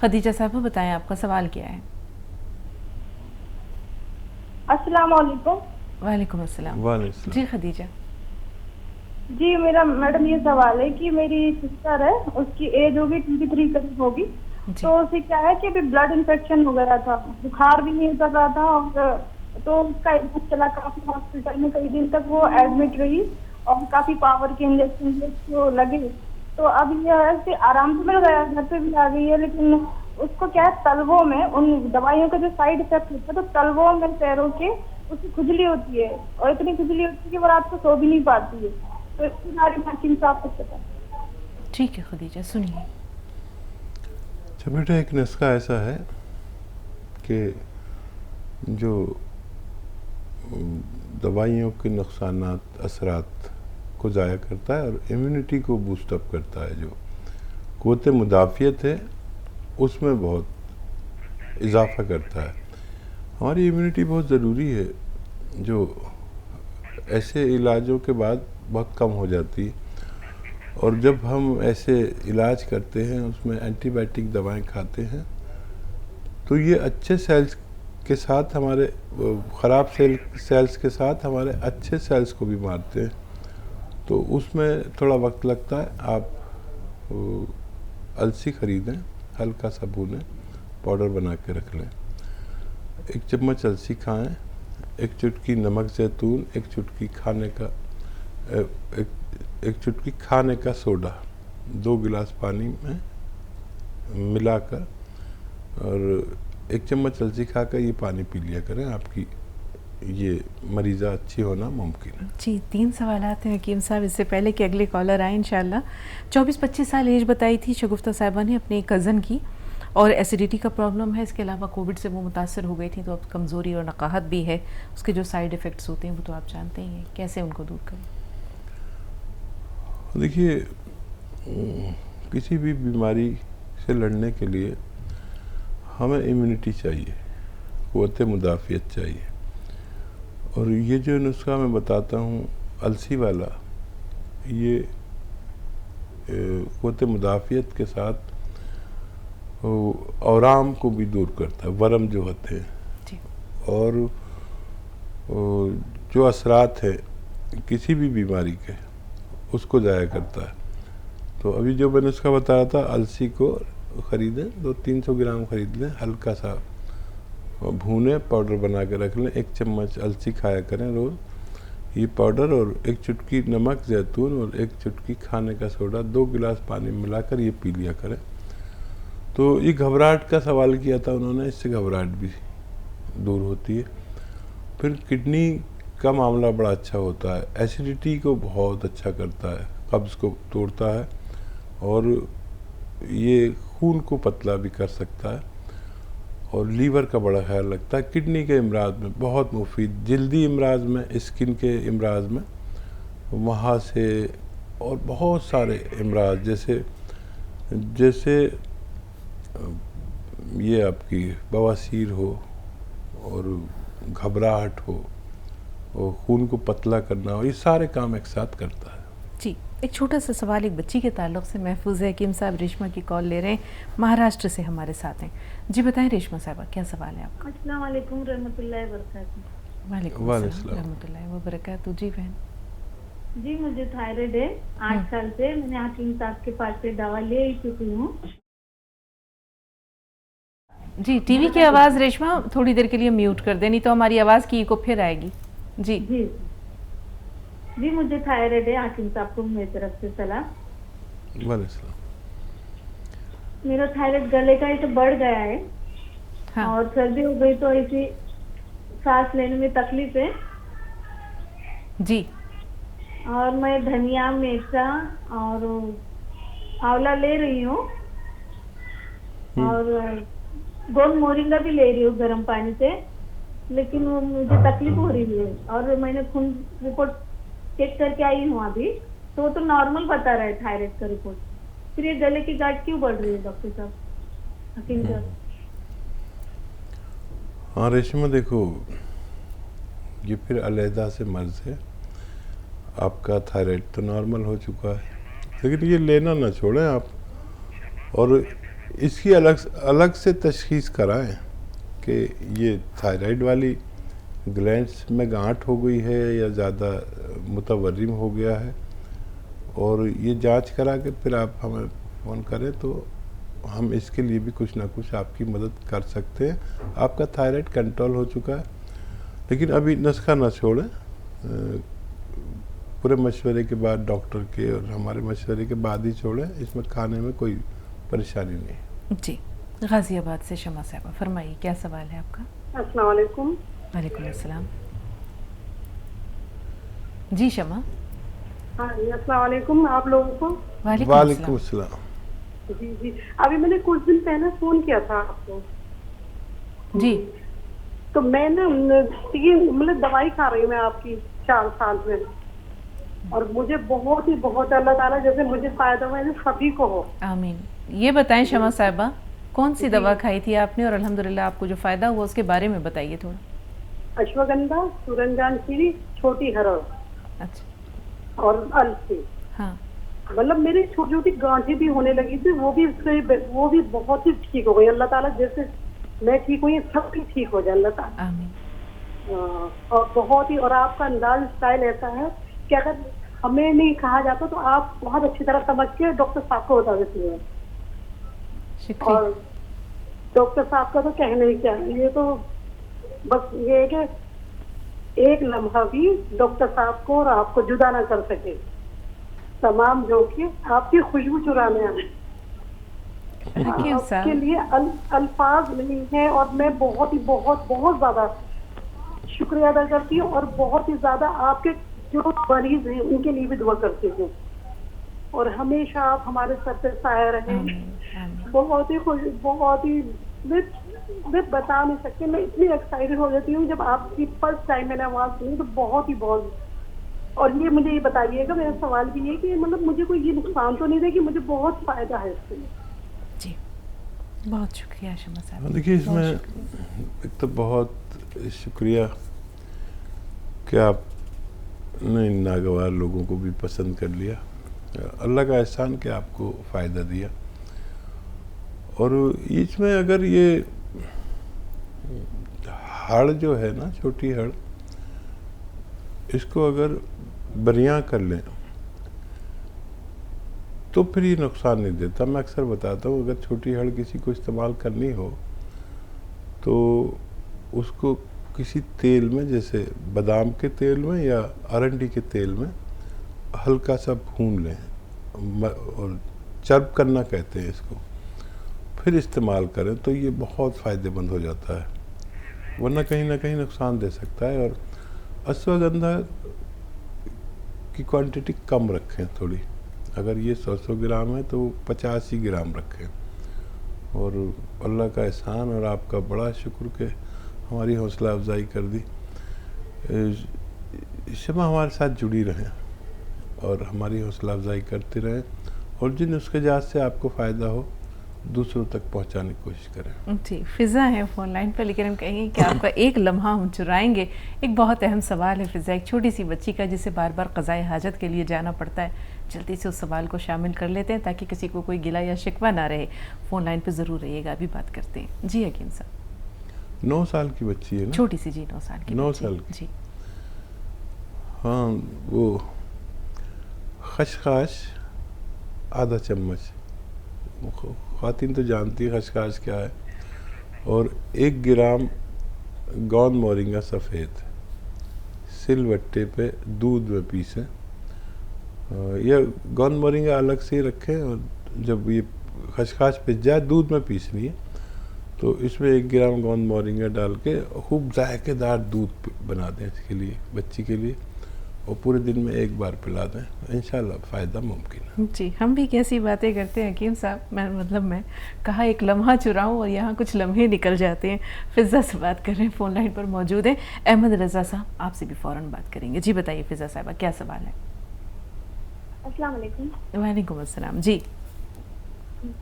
खदीजा साहब बताएं आपका सवाल क्या है। अस्सलाम वालेकुम। वालेकुम अस्सलाम। वालेकुम। जी खदीजा। जी मेरा मैडम ये सवाल है कि मेरी सिस्टर है, उसकी एज होगी 23 करीब होगी। जी। तो उसे क्या है कि अभी ब्लड इन्फेक्शन हो गया था, बुखार भी नहीं उतर रहा था, और तो उसका इलाज चला काफी हॉस्पिटल में, कई दिन तक वो एडमिट रही और काफी पावर के इंजेक्शन जो लगे। तो अब ये है कि आराम तो मिल गया, घर पे भी आ गई है, लेकिन उसको क्या है, तलवों में उन दवाइयों का जो साइड इफेक्ट होता है, तो तलवों में पैरों के उसकी खुजली होती है, और इतनी खुजली होती है कि वो रात को सो भी नहीं पाती है। तो इसके बारे में हकीम साहब कुछ बताएं। ठीक है खदीजा, सुनिए। अच्छा बेटा, एक नुस्खा ऐसा है कि जो दवाइयों के नुकसानात असरात को ज़ाया करता है और इम्यूनिटी को बूस्टअप करता है, जो क़ुव्वत मुदाफ़ियत है उसमें बहुत इजाफ़ा करता है। हमारी इम्यूनिटी बहुत ज़रूरी है, जो ऐसे इलाजों के बाद बहुत कम हो जाती है, और जब हम ऐसे इलाज करते हैं उसमें एंटीबायोटिक दवाएं खाते हैं तो ये अच्छे सेल्स के साथ हमारे ख़राब सेल्स के साथ हमारे अच्छे सेल्स को भी मारते हैं, तो उसमें थोड़ा वक्त लगता है। आप अलसी ख़रीदें, हल्का सा भूनें, पाउडर बना के रख लें, 1 चम्मच अलसी खाएं, 1 चुटकी नमक ज़ैतून, 1 चुटकी एक चुटकी खाने का सोडा 2 गिलास पानी में मिलाकर और 1 चम्मच अलसी खाकर ये पानी पी लिया करें, आपकी ये मरीज़ा अच्छी होना मुमकिन है। जी 3 सवालात हैं हकीम साहब, इससे पहले कि अगले कॉलर आए इंशाल्लाह। 24-25 साल एज बताई थी शगुफ्ता साहिबा ने अपने कज़न की, और एसिडिटी का प्रॉब्लम है, इसके अलावा कोविड से वो मुतासर हो गई थी, तो अब कमज़ोरी और नकाहत भी है, उसके जो साइड इफ़ेक्ट्स होते हैं वो तो आप जानते ही हैं, कैसे उनको दूर करें। देखिए, किसी भी बीमारी से लड़ने के लिए हमें इम्यूनिटी चाहिए, क़ुव्वत मुदाफ़ियत चाहिए, और ये जो नुस्खा मैं बताता हूँ अलसी वाला, ये क़ुव्वत मुदाफ़ियत के साथ औराम को भी दूर करता है, वरम जो होते हैं, और जो असरात हैं किसी भी बीमारी के उसको ज़ाया करता है। तो अभी जो मैंने उसका बताया था, अलसी को ख़रीदें, 200-300 ग्राम ख़रीद लें, हल्का सा भूने पाउडर बना के रख लें, 1 चम्मच अलसी खाया करें रोज़, ये पाउडर, और 1 चुटकी नमक ज़ैतून और 1 चुटकी खाने का सोडा 2 गिलास पानी मिलाकर ये पी लिया करें। तो ये घबराहट का सवाल किया था उन्होंने, इससे घबराहट भी दूर होती है। फिर किडनी का मामला बड़ा अच्छा होता है, एसिडिटी को बहुत अच्छा करता है, कब्ज़ को तोड़ता है, और ये खून को पतला भी कर सकता है, और लीवर का बड़ा ख्याल रखता है। किडनी के इमराज में बहुत मुफीद, जल्दी इमराज में, स्किन के इमराज में, वहाँ से, और बहुत सारे इमराज जैसे ये आपकी बवासीर हो और घबराहट हो और खून को पतला करना हो, ये सारे काम एक साथ करता है। जी एक छोटा सा सवाल एक बच्ची के ताल्लुक़ से महफूज है। हकीम साहब रेशमा की कॉल ले रहे हैं, महाराष्ट्र से हमारे साथ हैं। जी बताएं रेशमा साहबा, क्या सवाल है आपका। अस्सलाम वालेकुम रहमतुल्लाहि व बरकातहू। वालेकुम अस्सलाम रहमतुल्लाहि व बरकातहू। जी बहन। जी मुझे थायराइड है 8 साल से, मैंने हकीम साहब के पास से दवा ले चुकी हूँ। जी टीवी की आवाज़ रेशमा थोड़ी देर के लिए म्यूट कर दें, नहीं तो हमारी आवाज़ की इको फिर आएगी। जी जी जी मुझे थायराइड है, हकीम साहब को मेरी तरफ से सलाह। मेरा थायराइड गले का ऐसे बढ़ गया है, हाँ। और सर्दी हो गई तो ऐसी सांस लेने में तकलीफ है। जी और मैं धनिया, मिर्चा और आंवला ले रही हूँ, और गोल मोरिंगा भी ले रही हूँ गर्म पानी से, लेकिन वो मुझे तकलीफ हो रही है। और मैंने खून रिपोर्ट चेक करके आई हूँ अभी, तो वो तो नॉर्मल बता रहा है थायराइड का रिपोर्ट। फिर ये गले की गांठ क्यों बढ़ रही है डॉक्टर साहब, हकीम साहब? हाँ रेशमा, देखो ये फिर अलहदा से मर्ज है। आपका थायराइड तो नॉर्मल हो चुका है, लेकिन ये लेना ना छोड़ें आप। और इसकी अलग अलग से तशखीस कराएं कि ये थायराइड वाली ग्लैंड्स में गांठ हो गई है या ज़्यादा मुतवर्रिम हो गया है, और ये जांच करा के फिर आप हमें फ़ोन करें तो हम इसके लिए भी कुछ ना कुछ आपकी मदद कर सकते हैं। आपका थायराइड कंट्रोल हो चुका है, लेकिन अभी नुस्खा ना छोड़ें। पूरे मशवरे के बाद, डॉक्टर के और हमारे मशवरे के बाद ही छोड़ें। इसमें खाने में कोई परेशानी नहीं। जी, गाज़ियाबाद से शमा साहबा, फरमाइए क्या सवाल है आपका? अस्सलाम वालेकुम। वालेकुम अस्सलाम। जी शमा। हाँ जी, अस्सलाम वालेकुम आप लोगों को। वालेकुम वालेकुम अस्सलाम। अस्सलाम। जी जी, अभी मैंने कुछ दिन पहले फोन किया था आपको। जी। तो मैं ना मतलब दवाई खा रही हूँ मैं आपकी 4 साल में, और मुझे बहुत अल्लाह ताला जैसे मुझे फायदा हुआ है सभी को हो। आमीन। ये बताएं शमा साहिबा, कौन सी दवा खाई थी आपने और अल्हम्दुलिल्लाह आपको जो फ़ायदा हुआ उसके बारे में बताइए थोड़ा। अश्वगंधा, सूरजमुखी सीरी, छोटी हरड़ अच्छा। और अलसी। हाँ। मतलब मेरी छोटी छोटी गांठें भी होने लगी थी, वो भी बहुत ही ठीक हो गई। अल्लाह ताला जैसे मैं ठीक हुई सब भी ठीक हो जाए अल्लाह ताला। आमीन। और बहुत ही, और आपका अंदाज स्टाइल ऐसा है कि अगर हमें नहीं कहा जाता तो आप बहुत अच्छी तरह समझ के डॉक्टर साहब को बता देती हैं। शुक्रिया। और डॉक्टर साहब का तो कहना ही क्या है, ये तो बस ये है कि एक लम्हा भी डॉक्टर साहब को और आपको जुदा ना कर सके। तमाम जो कि आपकी खुशबू चुराने आए आपके लिए अल्फाज नहीं है, और मैं बहुत ज्यादा शुक्रिया अदा करती हूँ, और बहुत ही ज्यादा आपके जो मरीज हैं उनके लिए भी दुआ करती हूँ, और हमेशा आप हमारे सर पे साया रहें। बहुत ही खुश, बहुत ही मैं बता नहीं सकती, मैं इतनी एक्साइटेड हो जाती हूँ जब आपकी फर्स्ट टाइम मैंने आवाज सुनी तो बहुत। और ये मुझे ये बताइएगा, मेरा सवाल भी ये कि मतलब मुझे कोई ये नुकसान तो नहीं देगी, मुझे बहुत फायदा है इससे। जी बहुत शुक्रिया शमा साहब। देखिए, इसमें एक तो बहुत शुक्रिया कि आपने इन नागवार लोगों को भी पसंद कर लिया। अल्लाह का एहसान कि आपको फ़ायदा दिया। और इसमें अगर ये हड़ जो है ना, छोटी हड़, इसको अगर बरियां कर लें तो फिर ये नुकसान नहीं देता। मैं अक्सर बताता हूँ, अगर छोटी हड़ किसी को इस्तेमाल करनी हो तो उसको किसी तेल में, जैसे बादाम के तेल में या अरंडी के तेल में हल्का सा भून लें, और चर्ब करना कहते हैं इसको, फिर इस्तेमाल करें तो ये बहुत फ़ायदेमंद हो जाता है, वरना कहीं ना कहीं नुकसान दे सकता है। और अश्वगंधा की क्वांटिटी कम रखें थोड़ी, अगर ये 100 ग्राम है तो 85 ग्राम रखें। और अल्लाह का एहसान और आपका बड़ा शुक्र कि हमारी हौसला अफजाई कर दी। शमा हमारे साथ जुड़ी रहें और हमारी हौसला अफजाई करते रहें, और जिन उसके जात से आपको फ़ायदा हो दूसरों तक पहुंचाने की कोशिश करें। जी, फ़िज़ा है फ़ोन लाइन पर, लेकिन हम कहेंगे कि आपका एक लम्हा हम चुराएंगे। एक बहुत अहम सवाल है फ़िज़ा, एक छोटी सी बच्ची का जिसे बार बार क़ज़ाए हाजत के लिए जाना पड़ता है। जल्दी से उस सवाल को शामिल कर लेते हैं ताकि किसी को कोई गिला या शिकवा ना रहे। फ़ोन लाइन पर ज़रूर रहिएगा, अभी बात करते हैं। जी हकीम साहब। 9 साल की बच्ची है ना? छोटी सी, जी 9 साल की। 9 साल की। जी हाँ, वो खसखस आधा चम्मच, ख़वातीन तो जानती है खसखस क्या है, और 1 ग्राम गोंद मोरिंगा सफ़ेद सिलवट्टे पे दूध में पीसें। या गोंद मोरिंगा अलग से ही रखें, और जब ये खसखस पिस जाए दूध में पीसनी है तो इसमें 1 ग्राम गोंद मोरिंगा डाल के खूब जायकेदार दूध बना दें इसके लिए, बच्ची के लिए, और पूरे दिन में 1 बार पिला दें, इंशाल्लाह फ़ायदा मुमकिन है। जी, हम भी कैसी बातें करते हैं हकीम साहब। मैं कहा एक लम्हा चुराऊं और यहाँ कुछ लम्हे निकल जाते हैं। फ़िज़ा से बात कर रहे हैं, फ़ोन लाइन पर मौजूद है अहमद रज़ा साहब, आपसे भी फ़ौरन बात करेंगे। जी बताइए फ़िज़ा साहबा, क्या सवाल है? अस्सलाम वालेकुम। वालेकुम अस्सलाम। जी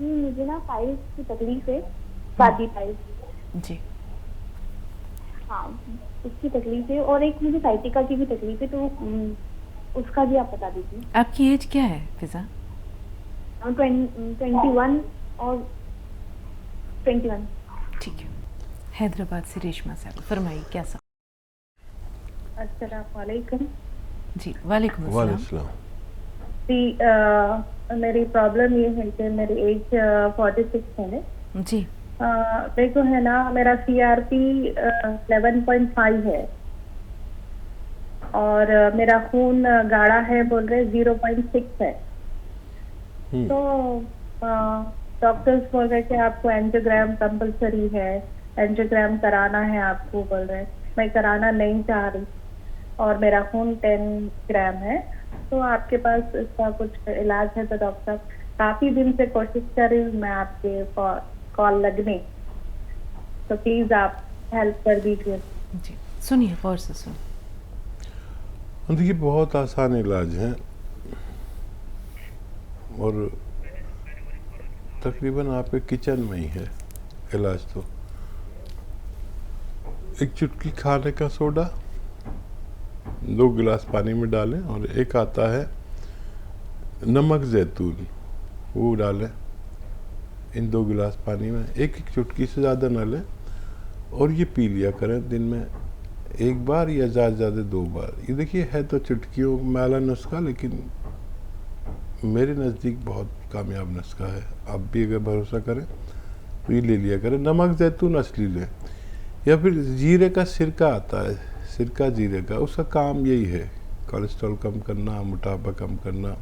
मुझे ना पाइल्स की तकलीफ है, बादी पाइल्स। जी हाँ, उसकी तकलीफ है, और एक मुझे साइटिका की भी तकलीफ है, तो उसका भी आप बता दीजिए। आपकी एज क्या है फ़िज़ा? 21 और 21। ठीक है, हैदराबाद से रेशमा साहब, फरमाइए क्या सब। अस्सलाम वालेकुम जी वालेकुम अस्सलाम। वालेकुम। मेरी प्रॉब्लम ये है कि मेरी एज 46 है। जी देखो है ना, मेरा CRP 11.5 है और मेरा खून गाढ़ा है, बोल रहे 0.6 है। तो डॉक्टर्स बोल रहे कि आपको एंजियोग्राम कंपलसरी है, एंजियोग्राम कराना है आपको, बोल रहे। मैं कराना नहीं चाह रही और मेरा खून 10 ग्राम है। तो आपके पास इसका कुछ इलाज है तो डॉक्टर साहब, काफी दिन से कोशिश कर रही हूँ मैं आपके कॉल लगने, तो प्लीज आप हेल्प कर दीजिए। जी सुनिए, गौर से सुनिए। देखिए बहुत आसान इलाज है और तकरीबन आपके किचन में ही है इलाज। तो एक चुटकी खाने का सोडा 2 गिलास पानी में डालें और एक आता है नमक जैतून, वो डालें इन 2 गिलास पानी में, एक चुटकी से ज़्यादा ना लें और ये पी लिया करें दिन में 1 बार या ज़्यादा ज़्यादा 2 बार। ये देखिए है तो चुटकियों वाला नुस्खा, लेकिन मेरे नज़दीक बहुत कामयाब नुस्खा है। आप भी अगर भरोसा करें तो ये ले लिया करें। नमक जैतून असली लें या फिर जीरे का सिरका आता है, सिरका जीरे का, उसका काम यही है कोलेस्ट्रॉल कम करना, मोटापा कम करना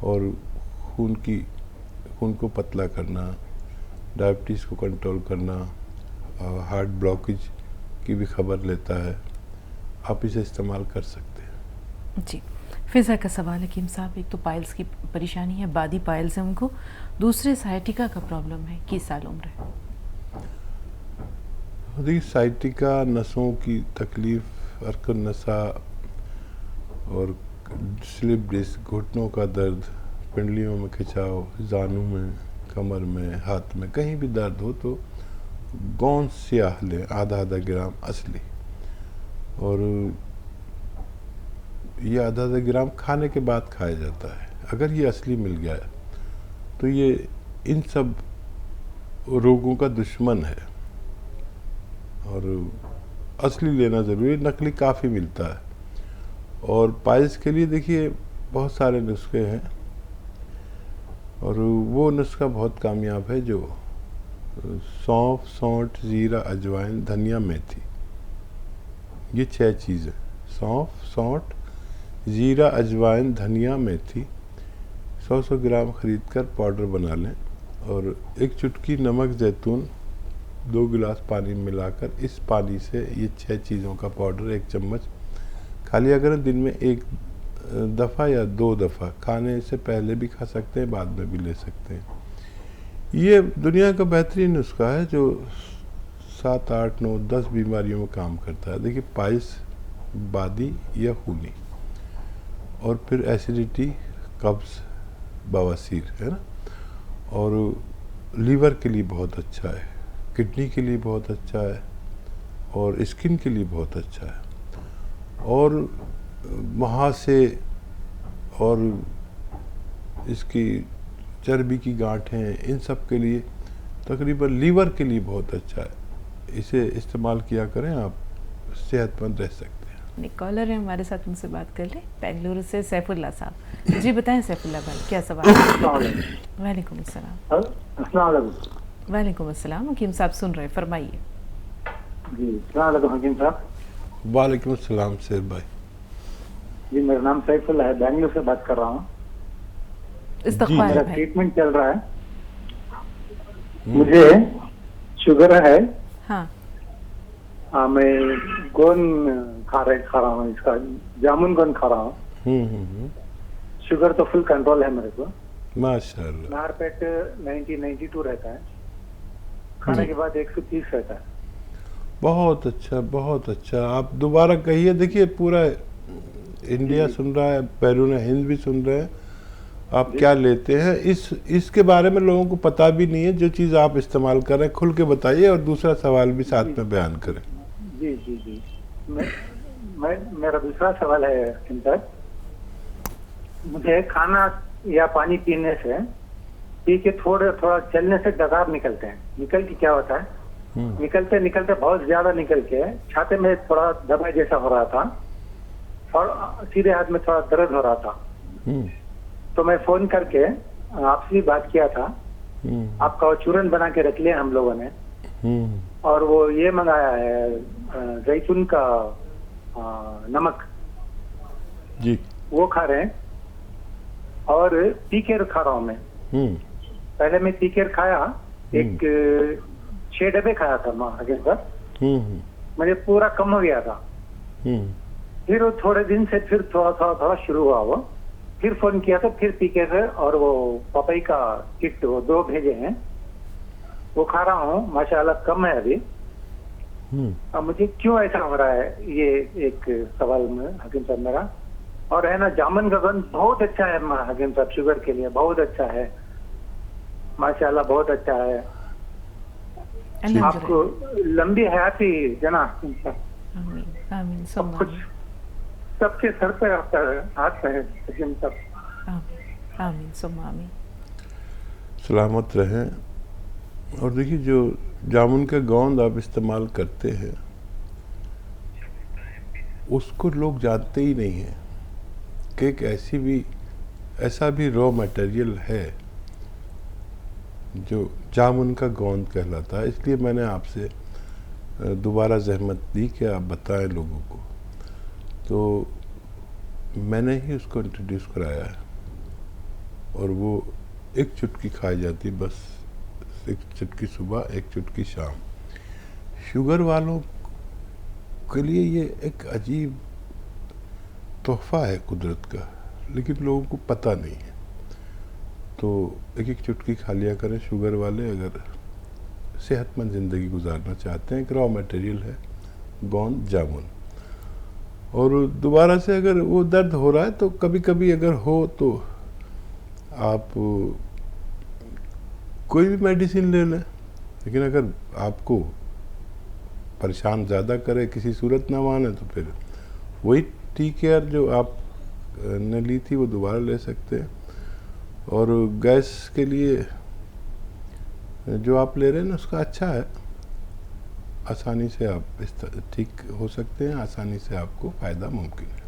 और खून को पतला करना, डायबिटीज़ को कंट्रोल करना, हार्ट ब्लॉकेज की भी खबर लेता है। आप इसे इस्तेमाल कर सकते हैं। जी फिज़ा का सवाल है हकीम साहब, एक तो पाइल्स की परेशानी है, बादी पाइल्स है उनको, दूसरे साइटिका का प्रॉब्लम है, 21 साल उम्र है। देखिए साइटिका नसों की तकलीफ, अर्कन नसा और स्लिप डिस्क, घुटनों का दर्द, पिंडलियों में खिंचाव, जानू में, कमर में, हाथ में, कहीं भी दर्द हो तो गोंद स्याह लें आधा ग्राम असली, और ये आधा ग्राम खाने के बाद खाया जाता है। अगर ये असली मिल गया तो ये इन सब रोगों का दुश्मन है और असली लेना ज़रूरी, नकली काफ़ी मिलता है। और पाइल्स के लिए देखिए बहुत सारे नुस्खे हैं और वो नुस्खा बहुत कामयाब है जो सौंफ, सौंठ, जीरा, अजवाइन, धनिया, मेथी, ये 6 चीज़ें, सौंफ, सौंठ, जीरा, अजवाइन, धनिया, मेथी, 100 ग्राम खरीद कर पाउडर बना लें और एक चुटकी नमक जैतून 2 गिलास पानी में मिलाकर इस पानी से ये 6 चीज़ों का पाउडर 1 चम्मच खा लिया करें। दिन में 1 दफ़ा या 2 दफ़ा, खाने से पहले भी खा सकते हैं, बाद में भी ले सकते हैं। ये दुनिया का बेहतरीन नुस्खा है जो 7, 8, 9, 10 बीमारियों में काम करता है। देखिए पाइल्स बादी या खूनी, और फिर एसिडिटी, कब्ज़, बवासीर, है ना, और लीवर के लिए बहुत अच्छा है, किडनी के लिए बहुत अच्छा है और स्किन के लिए बहुत अच्छा है, और मुहासे और इसकी चर्बी की गांठें, इन सब के लिए, तकरीबन लीवर के लिए बहुत अच्छा है। इसे इस्तेमाल किया करें, आप सेहतमंद रह सकते हैं। एक कॉलर है हमारे साथ, उनसे बात कर ले, बेंगलुरु से सैफुल्ला साहब। जी बताएं सैफुल्ला भाई, क्या सवाल है? वालेकुम अस्सलाम। वालेकुम अस्सलाम, हकीम साहब सुन रहे, फरमाइए। जी अस्सलाम हकीम साहब। वालेकुम अस्सलाम शेर भाई। जी मेरा नाम सैफुल्ला है, बेंगलुरु से बात कर रहा हूँ। इस्तक़बाल मेरा भाई। ट्रीटमेंट चल रहा है, मुझे शुगर है। हाँ मैं गोंद खा रहा हूँ, इसका जामुन गोंद खा रहा हूँ। शुगर तो फुल कंट्रोल है मेरे को, माशाअल्लाह। नार पेट 92 रहता है, खाने के बाद 130 रहता है। बहुत अच्छा, बहुत अच्छा। आप दोबारा कहिए। देखिए पूरा इंडिया सुन रहा है, बैरून हिंद भी सुन रहे हैं। आप क्या लेते हैं, इसके बारे में लोगों को पता भी नहीं है। जो चीज़ आप इस्तेमाल कर रहे हैं खुल के बताइए और दूसरा सवाल भी साथ में बयान करें। जी जी जी, मेरा दूसरा सवाल है, मुझे खाना या पानी पीने से पी के थोड़ा थोड़ा चलने से डकार निकलते हैं। निकल के क्या होता है, निकलते निकलते बहुत ज्यादा निकल के छाते में थोड़ा दबाई जैसा हो रहा था और सीधे हाथ में थोड़ा दर्द हो रहा था। तो मैं फोन करके आपसे भी बात किया था। आपका वो चूरन बना के रख लिया हम लोगों ने, और वो ये मंगाया है जैतून का नमक जी, वो खा रहे हैं, और पीकेर खा रहा हूँ मैं। पहले मैं पीकेर खाया, एक 6 डब्बे खाया था माँ आगे पर, मुझे पूरा कम हो गया था। फिर वो थोड़े दिन से फिर थोड़ा शुरू हुआ वो, फिर फोन किया तो फिर पीकेर और वो पपाई का किट वो 2 भेजे हैं, वो खा रहा हूँ, माशाल्लाह कम है अभी। अब मुझे क्यों ऐसा हो रहा है, ये एक सवाल में हकीम साहब मेरा। और है ना, जामुन का गंध बहुत अच्छा है हकीम साहब, शुगर के लिए बहुत अच्छा है, माशाल्लाह बहुत अच्छा है। आपको लंबी हयाती जना। आमीन आमीन सब कुछ सबके सर पे आपका हाथ है हकीम साहब। आमीन आमीन सुम्मा आमीन। सलामत रहें। और देखिए, जो जामुन का गोंद आप इस्तेमाल करते हैं उसको लोग जानते ही नहीं हैं कि एक ऐसा भी रॉ मटेरियल है जो जामुन का गोंद कहलाता है। इसलिए मैंने आपसे दोबारा जहमत दी कि आप बताएं लोगों को। तो मैंने ही उसको इंट्रोड्यूस कराया है, और वो एक चुटकी खाई जाती, बस एक चुटकी सुबह, एक चुटकी शाम। शुगर वालों के लिए ये एक अजीब तोहफा है कुदरत का, लेकिन लोगों को पता नहीं है। तो एक एक चुटकी खा लिया करें शुगर वाले, अगर सेहतमंद ज़िंदगी गुजारना चाहते हैं। एक रॉ मटेरियल है गोंद जामुन। और दोबारा से अगर वो दर्द हो रहा है तो कभी कभी अगर हो तो आप कोई भी मेडिसिन ले लें, लेकिन अगर आपको परेशान ज़्यादा करे, किसी सूरत ना माने, तो फिर वही टी-केयर जो आप ने ली थी वो दोबारा ले सकते हैं। और गैस के लिए जो आप ले रहे हैं ना, उसका अच्छा है, आसानी से आप ठीक हो सकते हैं, आसानी से आपको फ़ायदा मुमकिन है।